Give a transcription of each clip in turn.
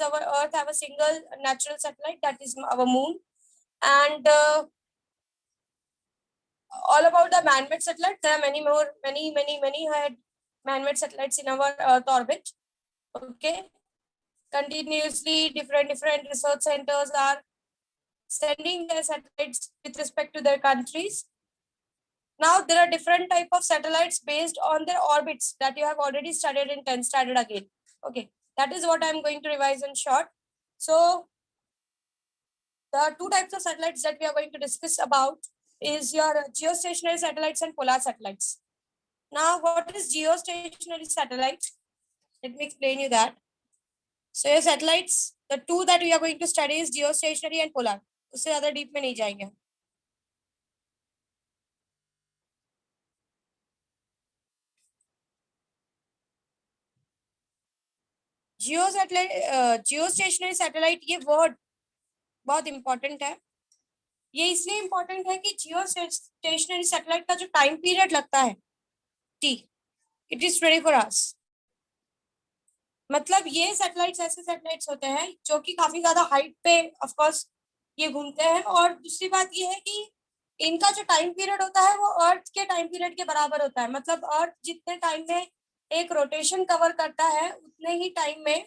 our Earth have a single natural satellite, that is our moon. And all about the man-made satellites, there are many man-made satellites in our Earth orbit. Okay, continuously different research centers are sending their satellites with respect to their countries. Now there are different type of satellites based on their orbits that you have already studied in 10th standard again. Okay, that is what I am going to revise in short. So the two types of satellites that we are going to discuss about is your geostationary satellites and polar satellites. Now, what is geostationary satellite? Let me explain you that. So your satellites, the two that we are going to study is geostationary and polar. उससे ज़्यादा deep में नहीं जाएंगे. Geostationary satellite ये word बहुत important है. ये इसलिए इंपॉर्टेंट है कि जियोस्टेशनरी सैटेलाइट का जो टाइम पीरियड लगता है टी, इट इज 24 आवर्स. मतलब ये सैटेलाइट्स ऐसे सैटेलाइट्स होते हैं जो कि काफी ज्यादा हाइट पे ऑफ कोर्स ये घूमते हैं. और दूसरी बात ये है कि इनका जो टाइम पीरियड होता है वो अर्थ के टाइम पीरियड के बराबर होता है. मतलब अर्थ जितने टाइम में एक रोटेशन कवर करता है उतने ही टाइम में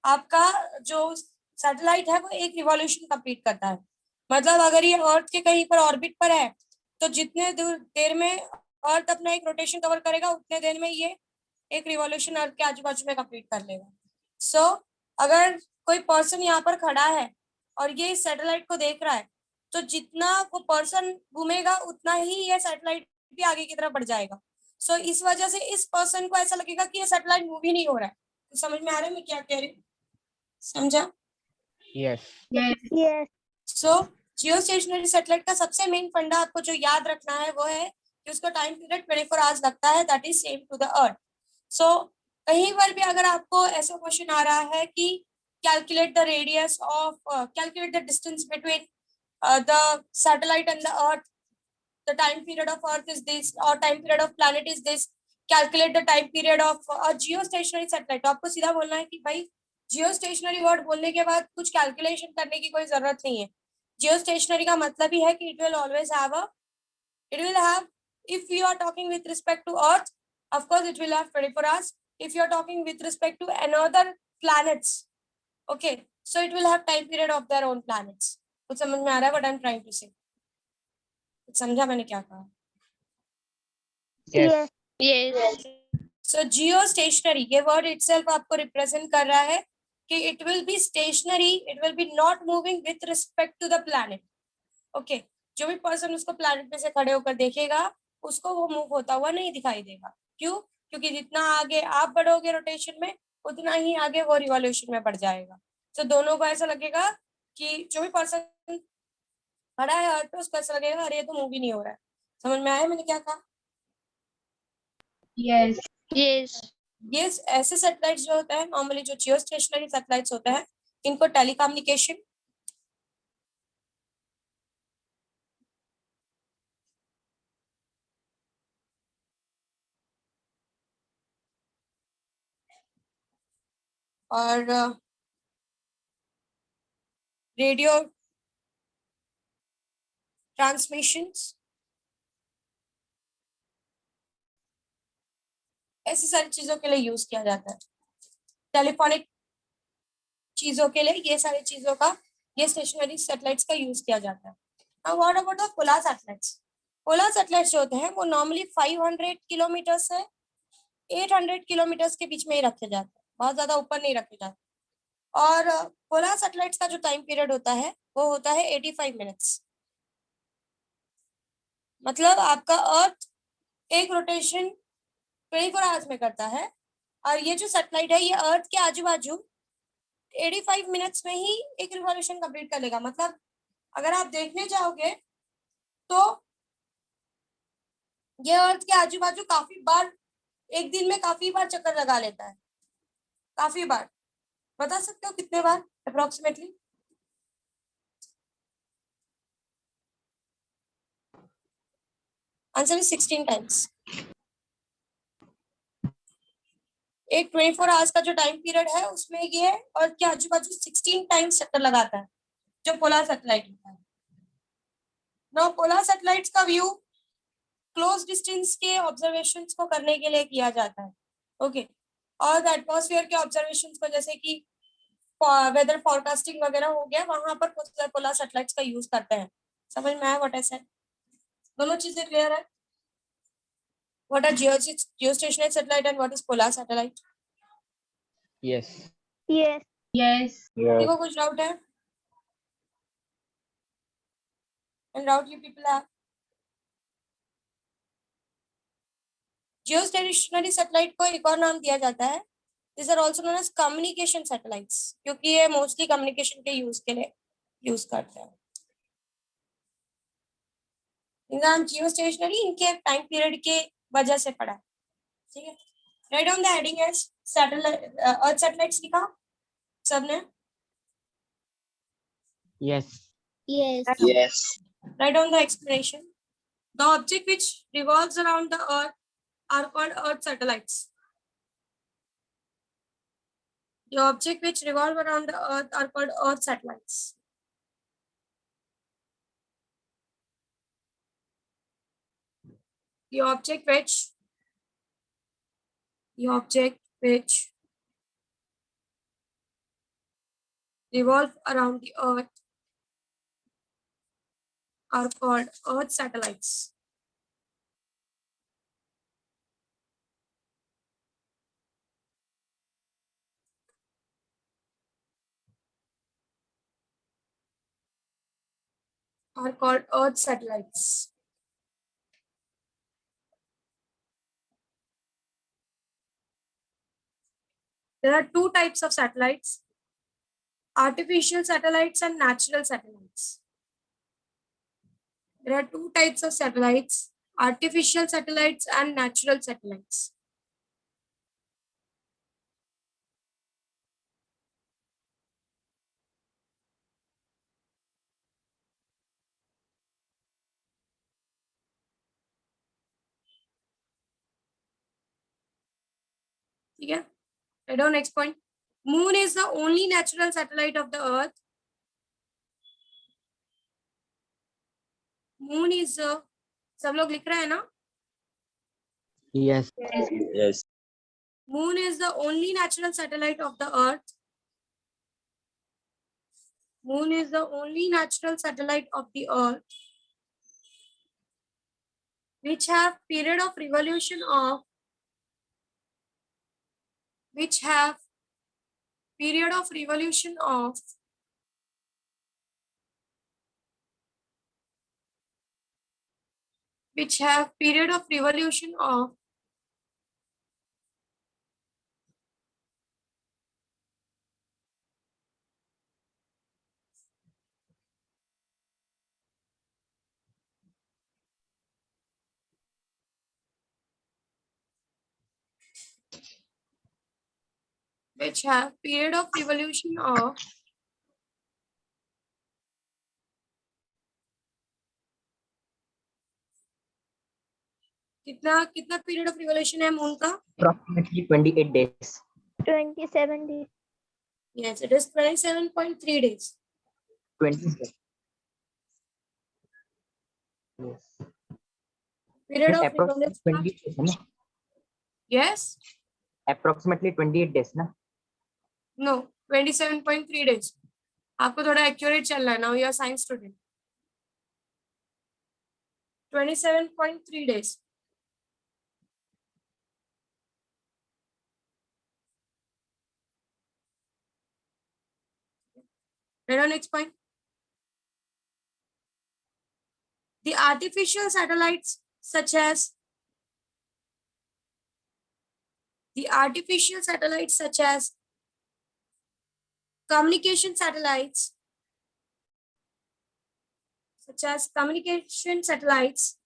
आपका जो सैटेलाइट है वो एक रिवॉल्यूशन कंप्लीट करता है. मतलब अगर ये अर्थ के कहीं पर ऑर्बिट पर है तो जितने देर में अर्थ अपना एक रोटेशन कवर करेगा उतने देर में ये एक रिवॉल्यूशन अर्थ के आजू बाजू में कंप्लीट कर लेगा. सो अगर कोई पर्सन यहाँ पर खड़ा है और ये इस सैटेलाइट को देख रहा है तो जितना वो पर्सन घूमेगा उतना ही ये सैटेलाइट भी आगे की तरफ बढ़ जाएगा. सो इस वजह से इस पर्सन को ऐसा लगेगा कि ये सैटेलाइट मूव ही नहीं हो रहा है. तो समझ में आ रहा है मैं क्या कह रही हूँ? समझा? Yes. सो जियोस्टेशनरी सैटेलाइट का सबसे मेन फंडा आपको जो याद रखना है वो है कि उसका टाइम पीरियड 24 आवर्स लगता है. That is same to the earth. So कहीं पर भी अगर आपको ऐसा क्वेश्चन आ रहा है कि calculate the radius of calculate the distance between the satellite and the earth, the time period of earth is this or time period of planet is this, calculate the time period of a geostationary satellite. तो आपको सीधा बोलना है कि भाई geostationary word बोलने के बाद कुछ कैलकुलेशन करने की कोई जरूरत नहीं है. जियोस्टेशनरी का मतलब ही है कि it will have, if you are talking with respect to earth, of course it will have 24 hours. If you are talking with respect to another planets, okay, so it will have time period of their own planets. कुछ समझ में आ रहा है what I'm trying to say? समझा मैंने क्या कहा? Yes. So geostationary ये word itself आपको represent कर रहा है कि it will be stationary, it will be not moving with respect to the planet. Okay, जो भी पर्सन उसको planet में से खड़े होकर देखेगा उसको वो मूव होता हुआ नहीं दिखाई देगा. क्यों? क्योंकि जितना आगे आप बढ़ोगे रोटेशन में उतना ही आगे वो रिवॉल्यूशन में बढ़ जाएगा. तो दोनों को ऐसा लगेगा कि जो भी पर्सन खड़ा है अर्थ पे उसको ऐसा लगेगा अरे ये तो मूव ही नहीं हो रहा है. समझ में आया मैंने क्या कहा? Yes. ये ऐसे सैटेलाइट्स जो होते हैं नॉर्मली जो जियोस्टेशनरी सैटेलाइट्स होते हैं इनको टेलीकम्युनिकेशन और रेडियो ट्रांसमिशंस ऐसी सारी चीजों के लिए यूज किया जाता है. टेलीफोनिक चीजों के लिए ये सारी चीजों का ये स्टेशनरी सैटेलाइट्स का यूज किया जाता है. Now what about the polar satellites? Polar satellites जो होते हैं वो नॉर्मली 500 किलोमीटर से 800 किलोमीटर के बीच में ही रखे जाते हैं. बहुत ज्यादा ऊपर नहीं रखे जाते. और पोलर सैटेलाइट्स का जो टाइम पीरियड होता है वो होता है 85 मिनट्स. मतलब आपका अर्थ एक रोटेशन 24 आवर्स में करता है और ये जो सैटेलाइट है ये अर्थ के आजू बाजू 85 मिनट्स में ही एक रिवॉल्यूशन कंप्लीट कर लेगा. मतलब अगर आप देखने जाओगे तो ये अर्थ के आजू बाजू काफी बार एक दिन में काफी बार चक्कर लगा लेता है. काफी बार. बता सकते हो कितने बार अप्रोक्सीमेटली? Answer is 16 times. एक 24 आवर्स का जो टाइम पीरियड है उसमें ये अर्थ के आजू बाजू 16 टाइम्स चक्कर लगाता है, जो पोलर सैटेलाइट होता है। नाउ पोलर सैटेलाइट्स का व्यू क्लोज डिस्टेंस के ऑब्जर्वेशंस को करने के लिए किया जाता है। ओके, और एटमॉस्फेयर के ऑब्जर्वेशंस को, जैसे कि वेदर फोरकास्टिंग वगैरह हो गया, वहां पर पोलर सैटेलाइट्स का यूज करते हैं। समझ में आया व्हाट आई सेड? दोनों चीजें क्लियर है? What are geostationary satellite and what is polar satellite? Yes. Yes. Yes. Yeah. देखो कुछ डाउट है? And doubt you people have? Geostationary satellite को एक और नाम दिया जाता है, these are also known as communication satellites, क्योंकि ये मोस्टली कम्युनिकेशन के यूज के लिए यूज करते हैं। नाम जियोस्टेशनरी इनके टाइम पीरियड के वजह से पड़ा है, ठीक है। Right on the heading as satellite, earth satellites लिखा सबने? Yes. Yes. Yes. Write down the explanation. The object which revolves around the earth are called earth satellites. The object which revolve around the earth are called earth satellites. The object which revolve around the earth are called earth satellites. Are called earth satellites. There are two types of satellites: artificial satellites and natural satellites. There are two types of satellites: artificial satellites and natural satellites. ठीक है? Write down next point. Moon is the only natural satellite of the Earth. Moon is सब लोग लिख रहे हैं ना? Yes. Yes. Moon is the only natural satellite of the Earth. Moon is the only natural satellite of the Earth which have period of revolution of which have period of revolution of which have period of revolution of which have period of revolution of कितना कितना period of revolution है moon का? Approximately 28 days. 27 days. Yes, it is 27.3 days. 20. Yes. Period of Approximately revolution. 28 days, na? Yes. Approximately 28 days, na? No, 27.3 days. आपको थोड़ा accurate चलना है ना, you are science student. 27.3 days. Right on, next point. The artificial satellites such as communication satellites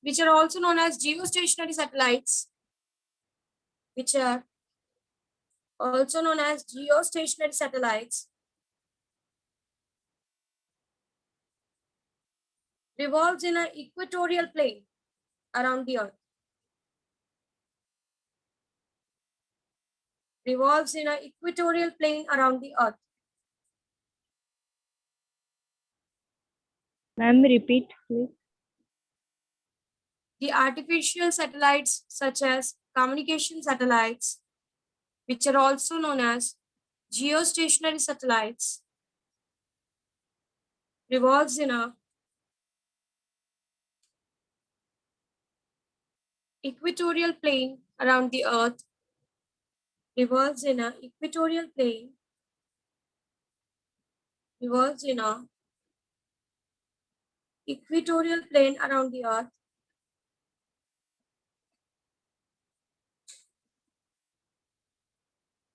which are also known as geostationary satellites, which are also known as geostationary satellites, revolves in an equatorial plane around the Earth. Revolves in an equatorial plane around the Earth. Ma'am, repeat, please. The artificial satellites, such as communication satellites, which are also known as geostationary satellites, revolves in a equatorial plane around the Earth. Revolves in a equatorial plane. Revolves in a equatorial plane around the Earth.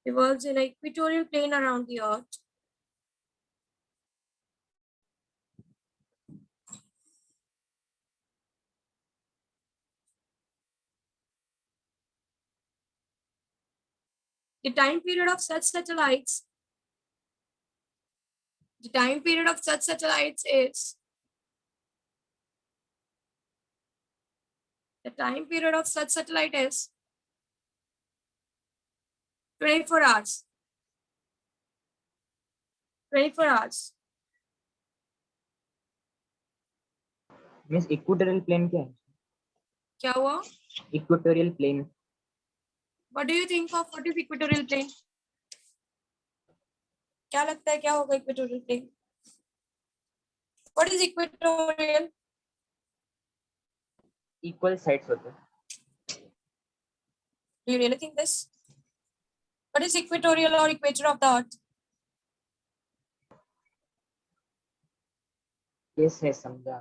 Revolves in an equatorial plane around the Earth. The time period of such satellites. The time period of such satellites is. The time period of such satellite is 24 hours. 24 hours. Means equatorial plane क्या है? क्या हुआ? Equatorial plane. What do you think of what is equatorial plane? क्या लगता है क्या होगा equatorial plane? What is equatorial? Equal sides होते हैं. Do you really think this? What is equatorial or equator of the Earth? Yes है, समझा.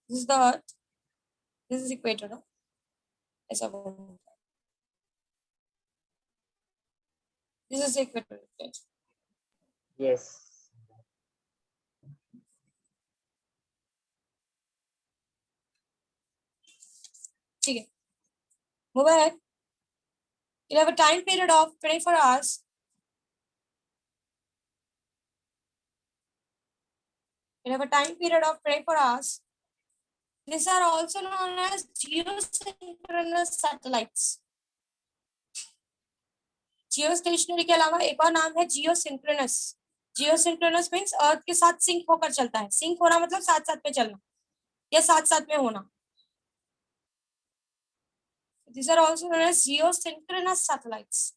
This is the Earth. This is equator, no? ऐसा बोलो. This is equatorial plane. Yes. ठीक है. Move ahead. You have a time period of 24 hours. You have a time period of 24 hours. These are also known as geosynchronous satellites. Geostationary के अलावा एक और नाम है जियोसिंक्रोनस. जियोसिंक्रोनस मींस अर्थ के साथ सिंक होकर चलता है. सिंक होना मतलब साथ साथ में चलना या साथ साथ में होना. These are also known as geosynchronous satellites.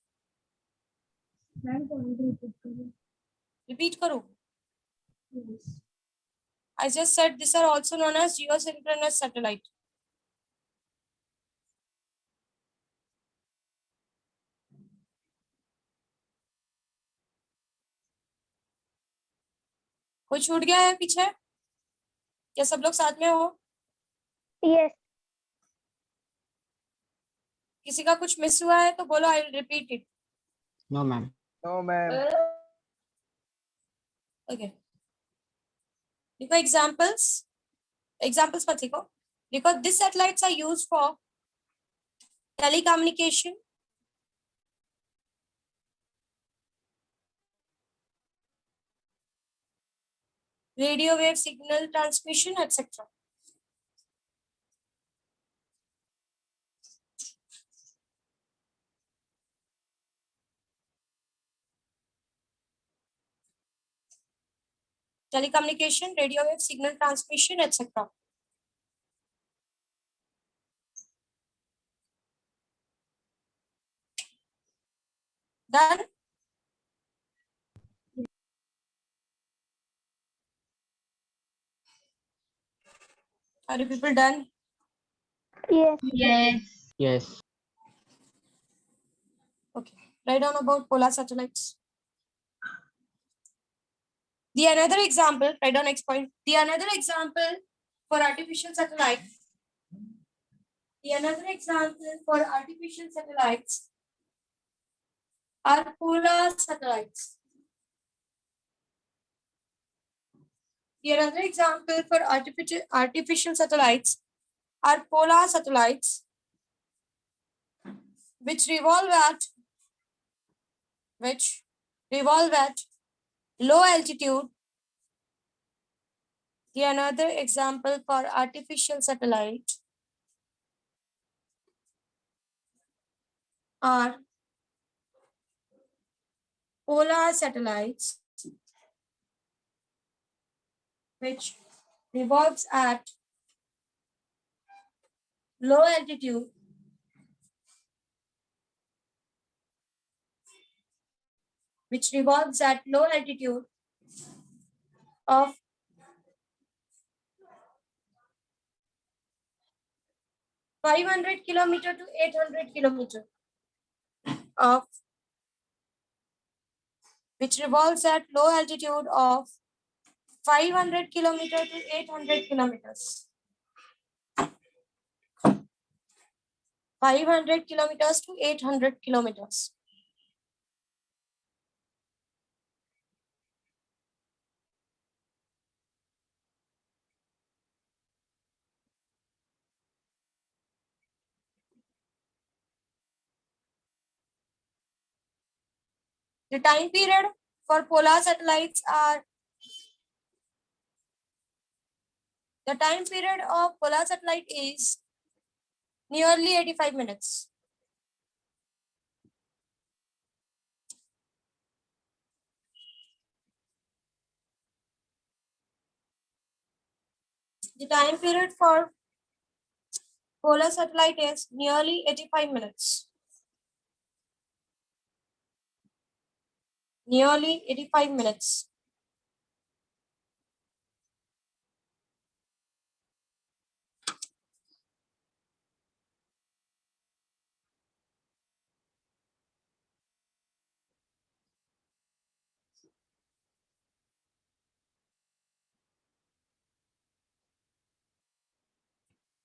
Repeat करो. I just said these are also known as geosynchronous satellite. कोई छूट गया है पीछे? क्या सब लोग साथ में हो? Yes. किसी का कुछ मिस हुआ है तो बोलो. I will repeat it. No, ma'am. No ma'am. Okay. देखो examples. Examples मत लिखो. Because these satellites are used for telecommunication, radio wave signal transmission, etc. Telecommunication, radio wave signal transmission, etc. Done? Are you people done? Yes. Yes. Yes. Okay. Write down about polar satellites. The another example, write down next point. The another example for artificial satellites. The another example for artificial satellites are polar satellites. The another example for artificial satellites are polar satellites, which revolve at low altitude. The another example for artificial satellite are polar satellites, which revolves at low altitude of 500 kilometer to 800 kilometer of which revolves at low altitude of 500 kilometer to 800 kilometers. 500 kilometers to 800 kilometers. The time period for polar satellites are the time period of polar satellite is nearly 85 minutes. The time period for polar satellite is nearly 85 minutes. Nearly 85 minutes.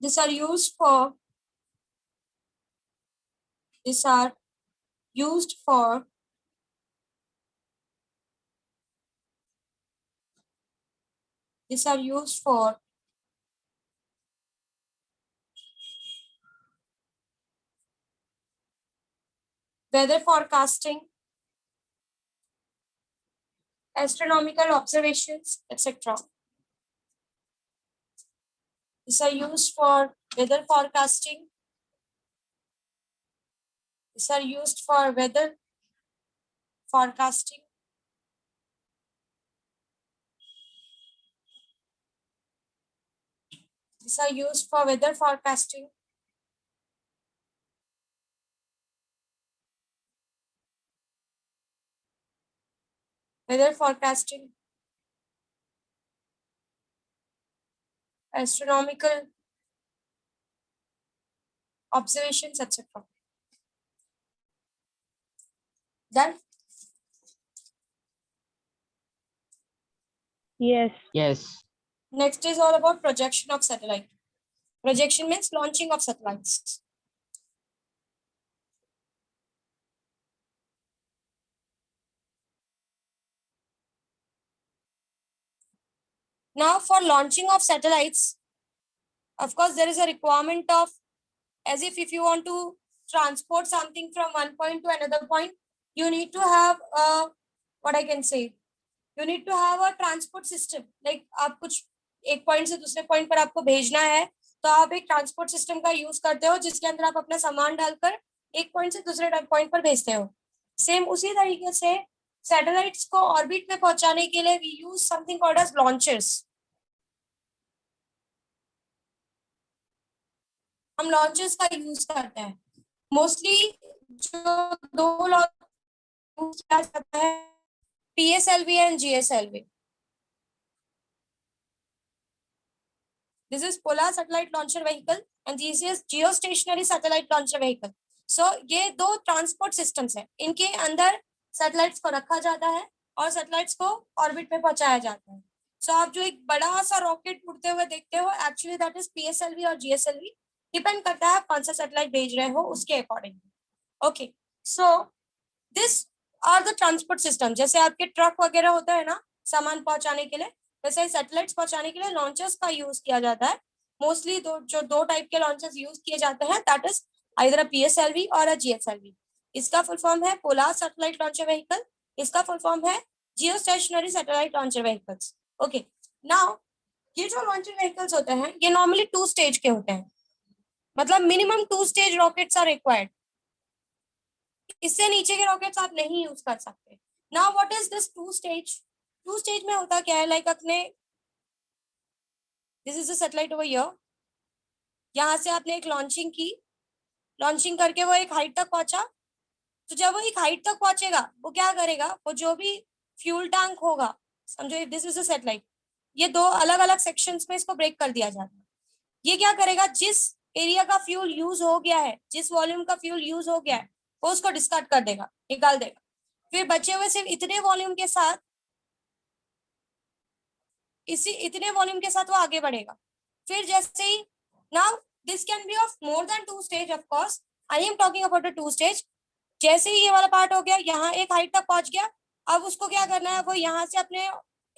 These are used for weather forecasting, astronomical observations, etc. These are used for weather forecasting. These are used for weather forecasting. These are used for weather forecasting. Weather forecasting, astronomical observations, etc. Done? Yes. Yes. Next is all about projection of satellite. Projection means launching of satellites. Now for launching of satellites, of course, there is a requirement of, as if you want to transport something from one point to another point, you need to have a, what I can say, you need to have a transport system. Like आप कुछ एक point से दूसरे point पर आपको भेजना है, तो आप एक ट्रांसपोर्ट सिस्टम का यूज करते हो जिसके अंदर आप अपना सामान डालकर एक पॉइंट से दूसरे पॉइंट पर भेजते हो. सेम उसी तरीके से सैटेलाइट्स को ऑर्बिट में पहुंचाने के लिए we use something called as launchers. हम लॉन्चर्स का यूज करते हैं. मोस्टली जो दो लॉन्च किया जाता है, PSLV and GSLV. This is Polar Satellite Launcher Vehicle and this is Geostationary Satellite Launcher Vehicle. So ये दो ट्रांसपोर्ट सिस्टम्स हैं. इनके अंदर सैटेलाइट्स को रखा जाता है और सैटेलाइट्स को ऑर्बिट में पहुंचाया जाता है. सो आप जो एक बड़ा सा रॉकेट उड़ते हुए देखते हो, एक्चुअली दैट इज PSLV और GSLV. डिपेंड करता है आप कौन सा सैटेलाइट भेज रहे हो उसके according. Okay, so this are the transport system. जैसे आपके ट्रक वगैरह होता है ना सामान पहुंचाने के लिए, वैसे सैटेलाइट्स पहुंचाने के लिए लॉन्चर्स का यूज किया जाता है. मोस्टली दो टाइप के लॉन्चर्स यूज किए जाते हैं, that is either a PSLV और अ GSLV. इसका फुल फॉर्म है पोलर सैटेलाइट लॉन्चर व्हीकल. इसका फुल फॉर्म है geostationary satellite launcher vehicles. Okay, now ये जो लॉन्चर व्हीकल्स होते हैं ये नॉर्मली 2 स्टेज के होते हैं, मतलब minimum 2 stage rockets are required, इससे नीचे के रॉकेट्स आप नहीं यूज कर सकते। Now what is this 2 stage? 2 stage में होता क्या है, लाइक अपने this is a satellite over here, यहाँ से आपने एक लॉन्चिंग की, लॉन्चिंग करके वो एक हाइट तक पहुंचा, तो जब वो एक हाइट तक पहुंचेगा वो क्या करेगा, वो जो भी फ्यूल टैंक होगा, समझो दिस इज अ सैटेलाइट, ये 2 अलग अलग सेक्शंस में इसको ब्रेक कर दिया जाता है। ये क्या करेगा, जिस एरिया का फ्यूल यूज हो गया है, जिस वॉल्यूम का फ्यूल यूज हो गया है, वो उसको डिस्कार्ड कर देगा, निकाल देगा। फिर बचे हुए सिर्फ इतने वॉल्यूम के साथ, इतने वॉल्यूम के साथ वो आगे बढ़ेगा। फिर जैसे ही, now this can be of more than 2 stage, of course I am talking about a 2 stage. जैसे ही ये वाला पार्ट हो गया, यहाँ एक हाइट तक पहुंच गया, अब उसको क्या करना है, वो यहाँ से अपने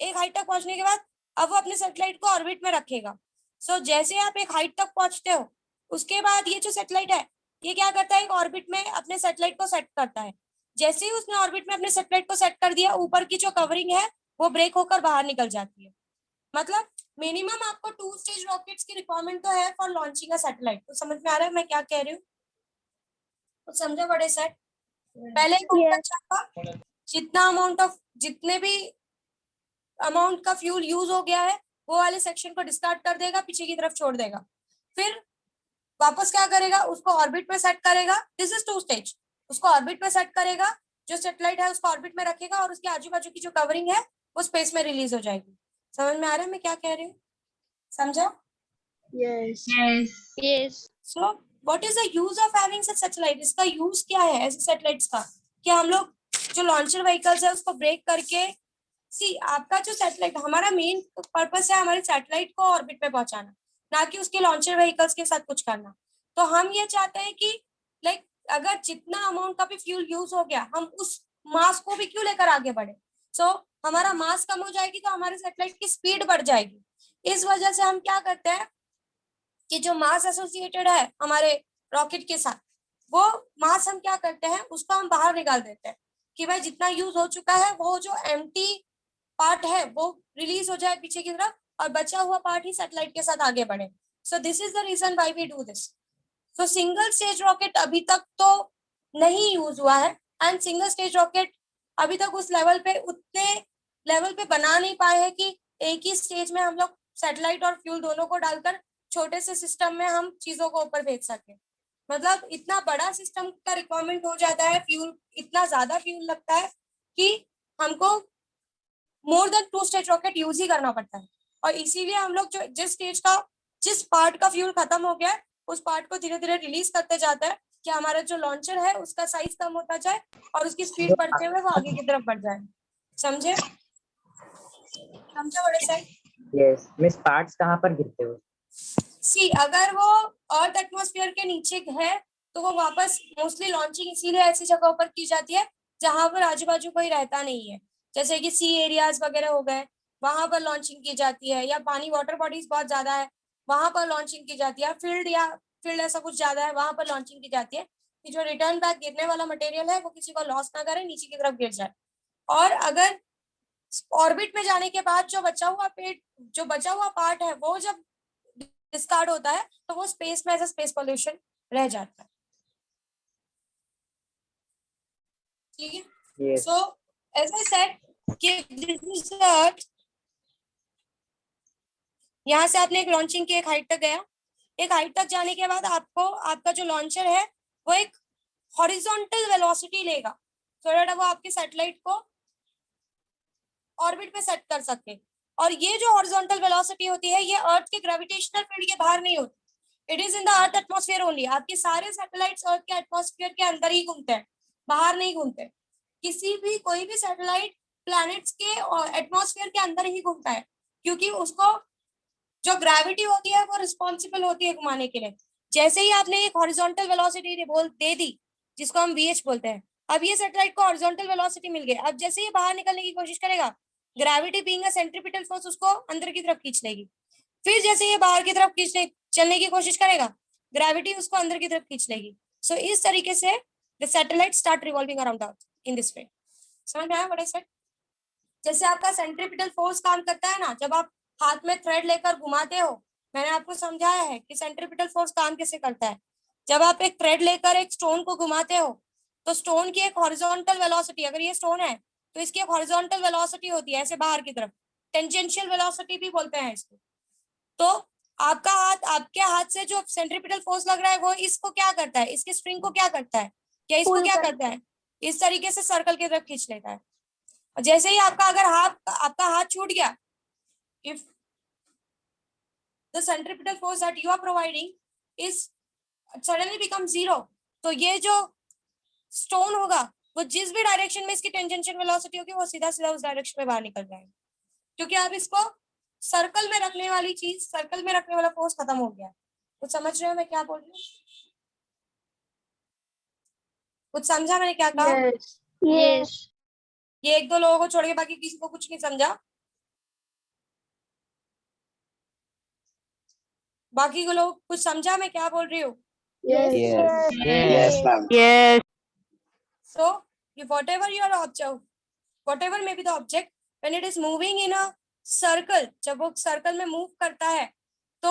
एक हाइट तक पहुंचने के बाद अब वो अपने सैटेलाइट को ऑर्बिट में रखेगा। सो जैसे आप एक हाइट तक पहुंचते हो, उसके बाद ये जो सैटेलाइट है ये क्या करता है, एक ऑर्बिट में अपने सैटेलाइट को सेट करता है। जैसे ही उसने ऑर्बिट में अपने सैटेलाइट को सेट कर दिया, ऊपर की जो कवरिंग है वो ब्रेक होकर बाहर निकल जाती है। मतलब मिनिमम आपको 2 स्टेज रॉकेट्स की रिक्वायरमेंट तो है फॉर लॉन्चिंग अ सैटेलाइट। तो समझ में आ रहा है मैं क्या कह रही हूँ? तो समझो बड़े सेट, पहले Yes. जितना जितने भी अमाउंट का फ्यूल यूज हो गया है वो वाले सेक्शन को डिस्कार्ड कर देगा, पीछे की तरफ छोड़ देगा। फिर वापस क्या करेगा, उसको ऑर्बिट में सेट करेगा, दिस इज 2 स्टेज। उसको ऑर्बिट में सेट करेगा, जो सैटेलाइट है उसको ऑर्बिट में रखेगा और उसके आजू बाजू की जो कवरिंग है वो स्पेस में रिलीज हो जाएगी। समझ में आ रहा है मैं क्या कह रही हूँ? समझा? Yes. Yes. Yes. So what is the use of having such satellite? इसका यूज क्या है ऐसे सैटेलाइट्स का, कि हम लोग जो लॉन्चर व्हीकल्स है उसको ब्रेक करके, सी आपका जो सैटेलाइट, हमारा मेन पर्पस है हमारे सैटेलाइट को ऑर्बिट में पहुंचाना, ना कि उसके लॉन्चर व्हीकल्स के साथ कुछ करना। तो हम ये चाहते हैं कि लाइक अगर जितना अमाउंट का भी फ्यूल यूज हो गया, हम उस मास को भी क्यों लेकर आगे बढ़े। सो हमारा मास कम हो जाएगी तो हमारे सैटेलाइट की स्पीड बढ़ जाएगी। इस वजह से हम क्या करते हैं कि जो मास एसोसिएटेड है हमारे रॉकेट के साथ, वो मास हम क्या करते हैं, उसको हम बाहर निकाल देते हैं कि भाई जितना यूज हो चुका है वो जो एम्प्टी पार्ट है वो रिलीज हो जाए पीछे की तरफ, और बचा हुआ पार्ट ही सैटेलाइट के साथ आगे बढ़े। So this is the reason why we do this. So single stage rocket अभी तक तो नहीं यूज हुआ है, एंड सिंगल स्टेज रॉकेट अभी तक उस लेवल पे, उतने लेवल पे बना नहीं पाए हैं कि एक ही स्टेज में हम लोग सैटेलाइट और फ्यूल दोनों को डालकर छोटे से सिस्टम में हम चीजों को ऊपर भेज सके। मतलब इतना बड़ा सिस्टम का रिक्वायरमेंट हो जाता है, फ्यूल इतना ज्यादा फ्यूल लगता है कि हमको more than 2 stage rocket use ही करना पड़ता है। और इसीलिए हम लोग जो जिस पार्ट का फ्यूल खत्म हो गया है उस पार्ट को धीरे धीरे रिलीज करते जाता है कि हमारा जो लॉन्चर है उसका साइज कम होता जाए और उसकी स्पीड बढ़ते हुए वो आगे की तरफ बढ़ जाए। समझे? समझे बड़े सर? यस मिस, पार्ट्स कहाँ पर गिरते हो? सी अगर वो अर्थ एटमॉस्फेयर के नीचे है तो वो वापस, मोस्टली लॉन्चिंग इसीलिए ऐसी जगहों पर की जाती है जहां पर आजू बाजू कोई रहता नहीं है, जैसे कि सी एरियाज वगैरह हो गए, वहां पर लॉन्चिंग की जाती है, या पानी वाटर बॉडीज बहुत ज्यादा है वहां पर लॉन्चिंग की जाती है, फील्ड ऐसा कुछ ज्यादा है वहां पर लॉन्चिंग की जाती है कि जो रिटर्न बैक गिरने वाला मटेरियल है वो किसी को लॉस ना करे, नीचे की तरफ गिर जाए। और अगर ऑर्बिट में जाने के बाद जो बचा हुआ पार्ट है वो जब डिस्कार्ड होता है तो वो स्पेस में एज अ स्पेस पोल्यूशन रह जाता है। ठीक है? Yes so as I said कि दिस इज अर्थ, यहाँ से आपने एक लॉन्चिंग की एक हाइट तक गया, एक हाइट तक जाने के बाद आपको आपका जो लॉन्चर है वो एक हॉरिजॉन्टल वेलोसिटी लेगा सो दैट वो आपके सैटेलाइट को ऑर्बिट पे सेट कर सके। और ये जो हॉरिजॉन्टल वेलोसिटी होती है ये अर्थ के ग्रेविटेशनल फील्ड के बाहर नहीं होती, it is in the earth atmosphere only. आपके सारे सैटेलाइट्स अर्थ के एटमॉस्फेयर के अंदर ही घूमते हैं, बाहर नहीं घूमते। कोई भी सैटेलाइट प्लैनेट्स के एटमॉस्फेयर के अंदर ही घूमता है, क्योंकि उसको जो ग्रेविटी होती है वो रिस्पॉन्सिबल होती है घुमाने के लिए। जैसे ही आपने एक हॉरिजॉन्टल वेलोसिटी दे दी जिसको हम VH बोलते हैं, अब ये सैटेलाइट को हॉरिजॉन्टल वेलोसिटी मिल गई, अब जैसे ये बाहर निकलने की कोशिश करेगा, gravity being a centripetal force उसको अंदर की तरफ खींच लेगी। फिर जैसे ये बाहर की तरफ चलने की कोशिश करेगा, ग्रेविटी उसको अंदर की तरफ खींच लेगी। सो इस तरीके से the satellite start revolving around earth in this वे। समझ में आया बड़े सर? जैसे आपका सेंट्रीपिटल फोर्स काम करता है ना, जब आप हाथ में थ्रेड लेकर घुमाते हो, मैंने आपको समझाया है कि सेंट्रीपिटल फोर्स काम कैसे करता है। जब आप एक थ्रेड लेकर एक स्टोन को घुमाते हो तो स्टोन की एक हॉरिजॉन्टल वेलोसिटी, अगर ये स्टोन है तो इसकी एक हॉरिजॉन्टल वेलोसिटी होती है ऐसे बाहर की तरफ, टेंजेंशियल वेलोसिटी भी बोलते हैं इसको। तो आपके हाथ से जो सेंट्रीपिटल फोर्स लग रहा है वो इसको क्या करता है, इसके स्प्रिंग को क्या करता है, या इसको Pull क्या कर- करता है, इस तरीके से सर्कल की तरफ खींच लेता है। और जैसे ही आपका हाथ छूट गया, if the centripetal force that you are providing is suddenly become zero, तो ये जो स्टोन होगा वो जिस भी डायरेक्शन में इसकी टेंजेंशियल वेलोसिटी होगी वो सीधा सीधा उस डायरेक्शन में बाहर निकल जाएगा, क्योंकि आप इसको सर्कल में रखने वाली चीज, सर्कल में रखने वाला फोर्स खत्म हो गया। कुछ समझ रहे हो मैं क्या बोल रही हूँ? कुछ समझा मैंने क्या कहा? Yes. Yes. ये एक दो लोगों को छोड़ के बाकी किसी को कुछ नहीं समझा? बाकी के लोग कुछ समझा मैं क्या बोल रही हूँ? Yes. Yes. Yes. ma'am. Yes. So whatever your object, whatever may be the object, when it is moving in a circle, जब वो सर्कल में मूव करता है तो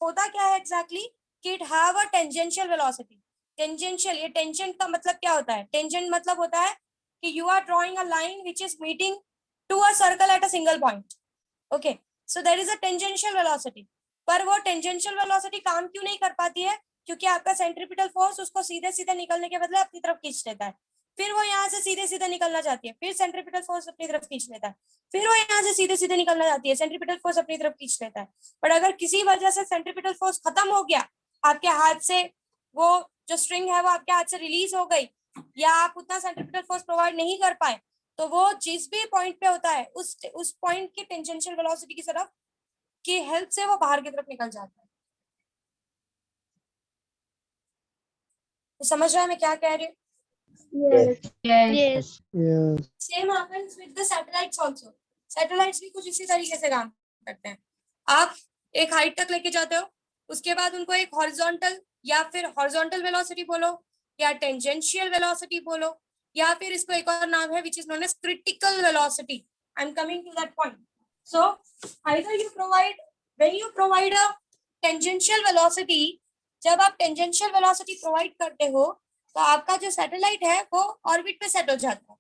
होता क्या है एग्जैक्टली कि it have a tangential velocity. Tangential, ये टेंजेंट का मतलब क्या होता है? टेंजेंट मतलब होता है कि you are drawing a line which is meeting to a circle at a single point. Okay, so there is a tangential velocity. पर वो टेंजेंशियल वेलोसिटी काम क्यों नहीं कर पाती है? क्योंकि आपका सेंट्रीपिटल फोर्स उसको सीधे सीधे निकलने के बदले अपनी तरफ खींच लेता है। फिर वो यहाँ से सीधे सीधे निकलना चाहती है, फिर सेंट्रीपिटल फोर्स अपनी तरफ खींच लेता है, फिर वो यहाँ से सीधे सीधे निकलना चाहती है, सेंट्रीपिटल फोर्स अपनी तरफ खींच लेता है। पर अगर किसी वजह से सेंट्रीपिटल फोर्स खत्म हो गया, आपके हाथ से वो जो स्ट्रिंग है वो आपके हाथ से रिलीज हो गई, या आप उतना सेंट्रीपिटल फोर्स प्रोवाइड नहीं कर पाए, तो वो जिस भी पॉइंट पे होता है उस पॉइंट की टेंजेंशियल वेलोसिटी की तरफ की हेल्प से वो बाहर की तरफ निकल जाता है। तो समझ रहा है मैं क्या कह रही हूँ? Yes. Yes. Yes. Same happens with the satellites also. Satellites भी कुछ इसी तरीके से काम करते हैं। आप एक हाइट तक लेके जाते हो, उसके बाद उनको एक हॉरिजॉन्टल या फिर हॉरिजॉन्टल वेलोसिटी बोलो या टेंजेंशियल वेलोसिटी बोलो, या फिर इसको एक और नाम है which is known as critical velocity. I am coming to that point. So either you provide, when you provide a tangential velocity, जब आप टेंजेंशियल वेलोसिटी प्रोवाइड करते हो तो आपका जो सैटेलाइट है वो ऑर्बिट पे सेट हो जाता है।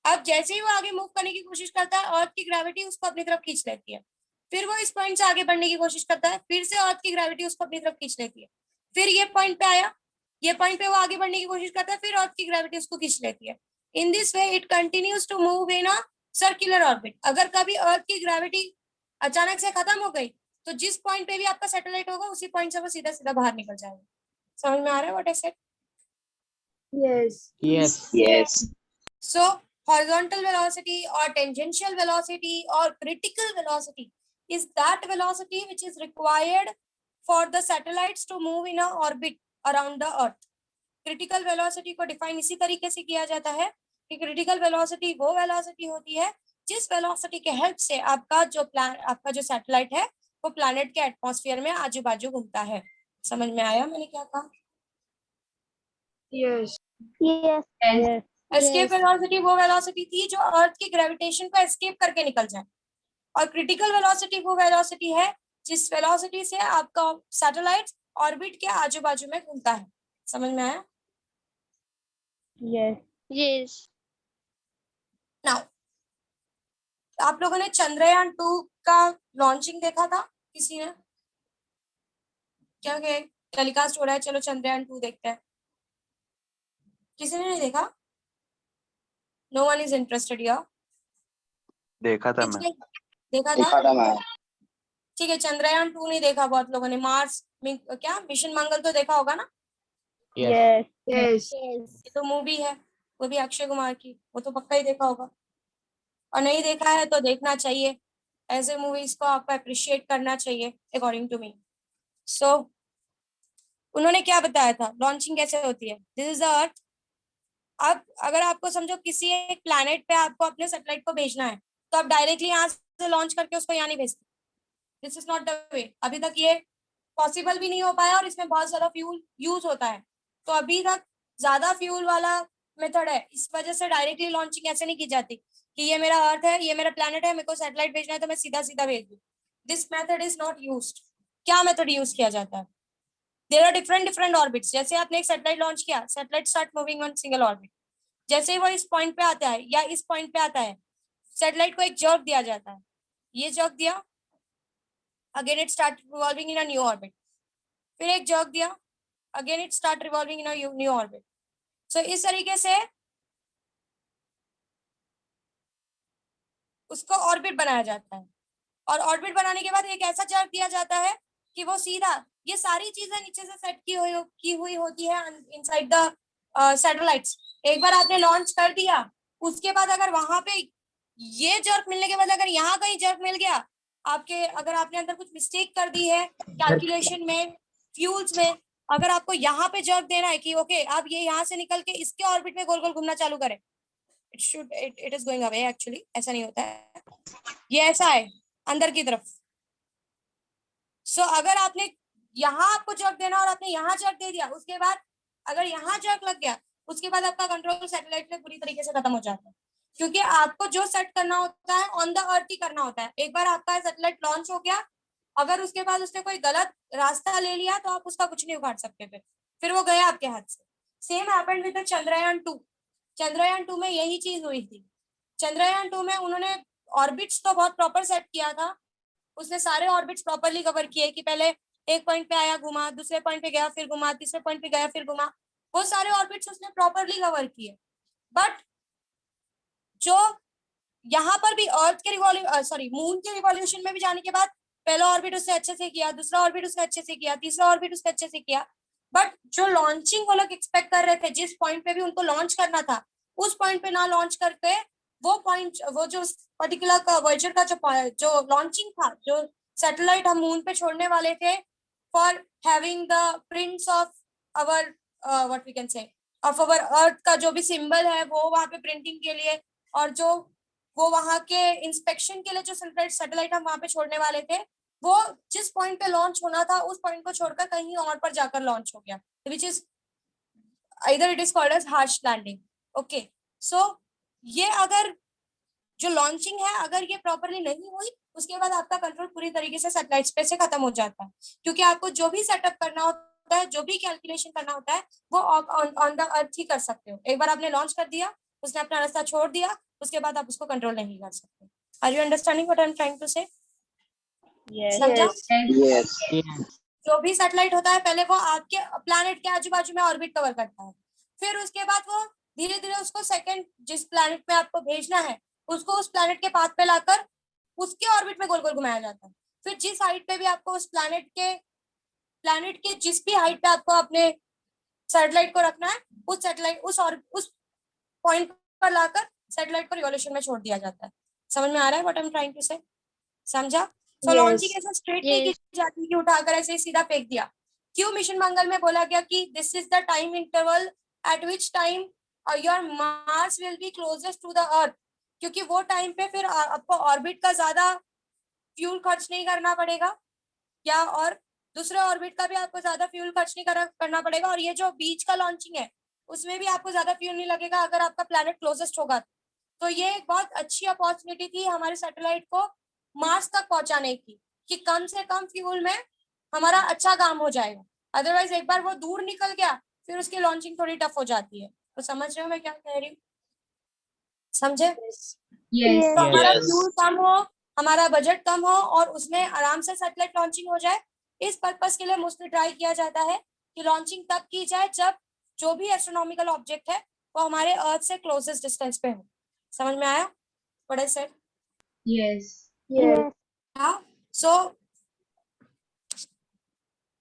अब जैसे ही वो आगे मूव करने की कोशिश करता है, अर्थ की ग्रेविटी उसको अपनी तरफ खींच लेती है। फिर वो इस पॉइंट से आगे बढ़ने की कोशिश करता है, फिर से अर्थ की ग्रेविटी उसको अपनी तरफ खींच लेती है। फिर ये पॉइंट पे आया, ये पॉइंट पे वो आगे बढ़ने की कोशिश करता है, फिर अर्थ की ग्रेविटी उसको खींच लेती है। In this way it continues to move in a circular orbit. अगर कभी अर्थ की ग्रेविटी अचानक से खत्म हो गई तो जिस पॉइंट पे भी आपका सैटेलाइट होगा उसी पॉइंट से वो सीधा सीधा बाहर निकल जाएगा। समझ में आ रहा है what I said? Yes. Yes. Yes. So horizontal velocity or tangential velocity or critical velocity is that velocity which is required for the satellites to move in a orbit around the earth. Critical velocity को define इसी तरीके से किया जाता है कि critical velocity वो velocity होती है जिस velocity के help से आपका जो satellite है वो planet के atmosphere में आजू बाजू घूमता है। समझ में आया मैंने क्या कहा? Yes. Yes. Yes. Escape velocity वो वेलोसिटी थी जो अर्थ की ग्रेविटेशन को एस्केप करके निकल जाए, और क्रिटिकल वेलोसिटी वो वेलोसिटी है जिस वेलोसिटी से आपका सैटेलाइट ऑर्बिट के आजू बाजू में घूमता है। समझ में आया? Yes. Yes. नाउ आप लोगों ने चंद्रयान 2 का लॉन्चिंग देखा था? किसी ने? क्या टेलीकास्ट हो रहा है, चलो चंद्रयान 2 देखते हैं। किसी ने नहीं देखा? नो वन इज इंटरेस्टेड या? देखा था मैं। देखा था? ठीक है, चंद्रयान 2 नहीं देखा बहुत लोगों ने। मार्स में क्या मिशन मंगल तो देखा होगा ना? Yes. Yes. ये तो मूवी है, वो भी अक्षय कुमार की, वो तो पक्का ही देखा होगा। और नहीं देखा है तो देखना चाहिए, ऐसे मूवीज को आपको अप्रिशिएट करना चाहिए अकॉर्डिंग टू मी। सो उन्होंने क्या बताया था, लॉन्चिंग कैसे होती है? This is the earth. अब अगर आपको समझो किसी एक प्लैनेट पे आपको अपने सैटेलाइट को भेजना है तो आप डायरेक्टली यहाँ से लॉन्च करके उसको यहाँ नहीं भेजते। This is not the way. अभी तक ये पॉसिबल भी नहीं हो पाया और इसमें बहुत ज्यादा फ्यूल यूज होता है, तो अभी तक ज्यादा फ्यूल वाला मेथड है, इस वजह से डायरेक्टली लॉन्चिंग ऐसे नहीं की जाती कि ये मेरा अर्थ है, ये मेरा प्लैनेट है, मेरे को सैटेलाइट भेजना है तो मैं सीधा सीधा भेज दूं. This method is not used. क्या मेथड यूज किया जाता है? There are different different orbits. जैसे आपने एक सैटेलाइट लॉन्च किया, satellite start moving on single orbit. जैसे ही वो इस पॉइंट पे आता है या इस पॉइंट पे आता है, सैटेलाइट को एक जर्क दिया जाता है. ये जर्क दिया, again it start revolving in a new orbit. फिर एक जर्क दिया, again it start revolving in a new orbit. So इस तरीके से उसको ऑर्बिट बनाया जाता है. और ऑर्बिट बनाने के बाद एक ऐसा जर्क दिया जाता है कि वो सीधा, ये सारी चीजें नीचे से सेट की हुई होती है इनसाइड द सैटेलाइट्स. एक बार आपने लॉन्च कर दिया, उसके बाद अगर वहां पे ये जर्क मिलने के बाद अगर यहाँ कहीं जर्क मिल गया आपके, अगर आपने अंदर कुछ मिस्टेक कर दी है कैलकुलेशन में, फ्यूल्स में, अगर आपको यहाँ पे जर्क देना है कि ओके अब ये यहाँ से निकल के इसके ऑर्बिट में गोल गोल घूमना चालू करे, it is going away. Actually ऐसा नहीं होता है, ये ऐसा है अंदर की तरफ. सो अगर आपने यहाँ आपको जर्क देना और आपने यहाँ जर्क दे दिया, उसके बाद अगर यहाँ जर्क लग गया, उसके बाद आपका कंट्रोल सैटेलाइट में पूरी तरीके से खत्म हो जाता है. क्योंकि आपको जो सेट करना होता है ऑन द अर्थ ही करना होता है. एक बार आपका सैटेलाइट लॉन्च हो गया, अगर उसके बाद उसने कोई गलत रास्ता ले लिया तो आप उसका कुछ नहीं उखाड़ सकते थे, फिर वो गया आपके हाथ से. Same happened with the Chandrayaan 2. Chandrayaan 2 में यही चीज हुई थी. चंद्रयान 2 में उन्होंने ऑर्बिट्स तो बहुत प्रॉपर सेट किया था. उसने सारे ऑर्बिट्स प्रॉपरली कवर किए कि पहले एक पॉइंट पे आया घुमा, दूसरे पॉइंट पे गया फिर घुमा, तीसरे पॉइंट पे गया फिर घुमा. वो सारे ऑर्बिट्स उसने प्रॉपरली कवर किए. बट जो यहाँ पर भी अर्थ के मून के रिवॉल्यूशन में भी जाने के बाद पहला ऑर्बिट उसने अच्छे से किया, दूसरा ऑर्बिट उसने अच्छे से किया, तीसरा ऑर्बिट उसने अच्छे से किया. बट जो लॉन्चिंग वो लोग एक्सपेक्ट कर रहे थे, जिस पॉइंट पे भी उनको लॉन्च करना था, उस पॉइंट पे ना लॉन्च करके वो पॉइंट, वो जो पर्टिकुलर का वॉयेजर का जो लॉन्चिंग था, जो सैटेलाइट हम मून पे छोड़ने वाले थे for having the prints of our what we can say of our earth का जो भी सिंबल है वो वहां पे प्रिंटिंग के लिए, और जो वो वहां के इंस्पेक्शन के लिए जो सैटेलाइट हम वहां पे छोड़ने वाले थे, वो जिस पॉइंट पे लॉन्च होना था उस पॉइंट को छोड़कर कहीं और पर जाकर लॉन्च हो गया, which is either it is called as harsh landing. Okay, so ये अगर जो लॉन्चिंग है अगर ये प्रॉपरली नहीं हुई, उसके बाद आपका कंट्रोल पूरी तरीके से सैटेलाइट्स पे से खत्म हो जाता है. क्योंकि आपको जो भी सेटअप करना होता है, जो भी कैलकुलेशन करना होता है, वो ऑन द अर्थ ही कर सकते हो. एक बार आपने लॉन्च कर दिया, उसने अपना रास्ता छोड़ दिया, उसके बाद आप उसको कंट्रोल नहीं कर सकते. Are you understanding what I am trying to say? Yes. समझा? Yes. जो भी सैटेलाइट होता है पहले वो आपके प्लैनेट के आजू बाजू में ऑर्बिट कवर करता है. फिर उसके बाद वो धीरे धीरे उसको सेकंड जिस प्लैनेट में आपको भेजना है उसको उस प्लैनेट के पाथ पे लाकर उसके ऑर्बिट में गोल गोल घुमाया जाता है. फिर जिस हाइट पे भी आपको उस प्लैनेट के जिस भी हाइट पे आपको अपने सैटेलाइट को रखना है, उस सैटेलाइट उस पॉइंट पर लाकर सैटेलाइट को रिवॉल्यूशन में छोड़ दिया जाता है. समझ में आ रहा है what I am trying to say? समझा? सो लॉन्चिंग ऐसा स्ट्रेट नहीं की जाती कि उठाकर ऐसे ही सीधा फेंक दिया. क्यों मिशन मंगल में बोला गया कि this is the time interval at which time your mass will be closest to the earth? क्योंकि वो टाइम पे फिर आपको ऑर्बिट का ज्यादा फ्यूल खर्च नहीं करना पड़ेगा, या और दूसरे ऑर्बिट का भी आपको ज्यादा फ्यूल खर्च नहीं करना पड़ेगा. और ये जो बीच का लॉन्चिंग है उसमें भी आपको ज्यादा फ्यूल नहीं लगेगा अगर आपका प्लैनेट क्लोजेस्ट होगा. तो ये एक बहुत अच्छी अपॉर्चुनिटी थी हमारे सैटेलाइट को मार्स तक पहुंचाने की, कि कम से कम फ्यूल में हमारा अच्छा काम हो जाएगा. अदरवाइज एक बार वो दूर निकल गया फिर उसकी लॉन्चिंग थोड़ी टफ हो जाती है. तो समझ रहे हो मैं क्या कह रही हूँ? समझे? Yes. तो हमारा फ्यूल कम हो, हमारा बजट कम हो और उसमें आराम से सैटेलाइट लॉन्चिंग हो जाए, इस पर्पस के लिए मोस्टली ट्राई किया जाता है कि लॉन्चिंग तब की जाए जब जो भी एस्ट्रोनॉमिकल ऑब्जेक्ट है वो हमारे अर्थ से क्लोजेस्ट डिस्टेंस पे हो. समझ में आया what I said? Yes. Yes. So